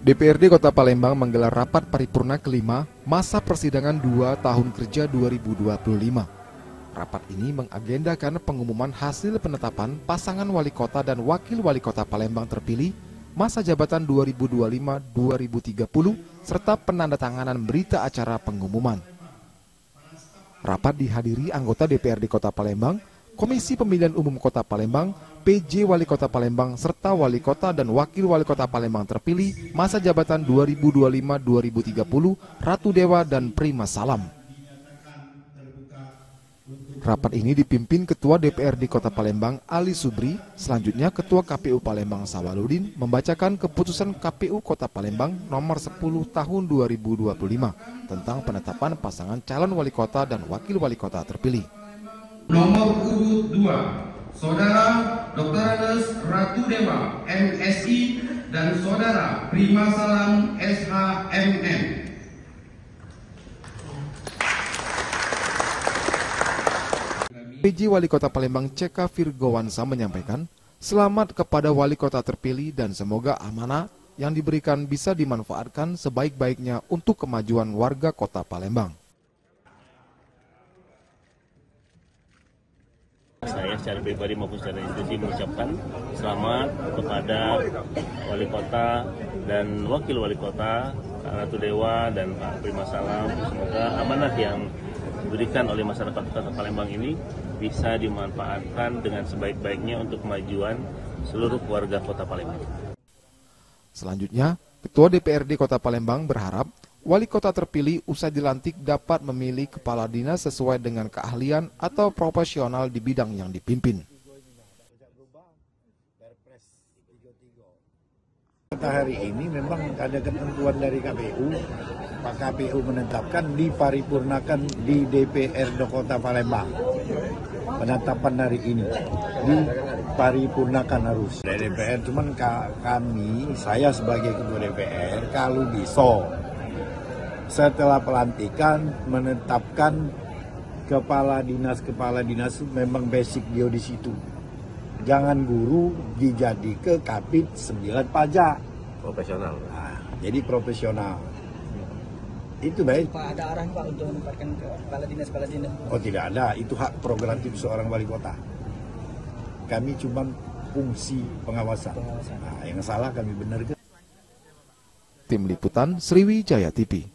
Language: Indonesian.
DPRD Kota Palembang menggelar rapat paripurna kelima masa persidangan 2 tahun kerja 2025. Rapat ini mengagendakan pengumuman hasil penetapan pasangan wali kota dan wakil wali kota Palembang terpilih masa jabatan 2025-2030 serta penandatanganan berita acara pengumuman. Rapat dihadiri anggota DPRD Kota Palembang, Komisi Pemilihan Umum Kota Palembang, PJ Wali Kota Palembang, serta Wali Kota dan Wakil Wali Kota Palembang terpilih masa jabatan 2025-2030, Ratu Dewa dan Prima Salam. Rapat ini dipimpin Ketua DPRD Kota Palembang, Ali Subri. Selanjutnya Ketua KPU Palembang, Sawaludin, membacakan keputusan KPU Kota Palembang nomor 10 tahun 2025 tentang penetapan pasangan calon wali kota dan wakil wali kota terpilih. Nomor urut 2, Saudara Dr. Andes Ratu Dewa, MSI, dan Saudara Prima Salam, SHMM. PJ Wali Kota Palembang CK Virgowansa menyampaikan, selamat kepada wali kota terpilih dan semoga amanah yang diberikan bisa dimanfaatkan sebaik-baiknya untuk kemajuan warga Kota Palembang. Saya secara pribadi maupun secara institusi mengucapkan selamat kepada wali kota dan wakil wali kota Ratu Dewa dan Pak Prima Salam. Semoga amanah yang diberikan oleh masyarakat Kota Palembang ini bisa dimanfaatkan dengan sebaik-baiknya untuk kemajuan seluruh warga Kota Palembang. Selanjutnya, Ketua DPRD Kota Palembang berharap wali kota terpilih usai dilantik dapat memilih kepala dinas sesuai dengan keahlian atau profesional di bidang yang dipimpin. Hari ini memang ada ketentuan dari KPU, Pak KPU menetapkan diparipurnakan di DPRD Kota Palembang. Penetapan hari ini diparipurnakan harus dari DPR, cuman kami, saya sebagai ketua DPR, kalau bisa setelah pelantikan menetapkan kepala dinas memang basic dia di situ. Jangan guru dijadi ke Kapit 9 pajak. Profesional. Nah, jadi profesional. Itu baik. Pak, ada arahan Pak untuk menempatkan kepala dinas? Oh, tidak ada. Itu hak prerogatif seorang wali kota. Kami cuma fungsi pengawasan. Nah, yang salah kami benarkan. Tim Liputan Sriwijaya TV.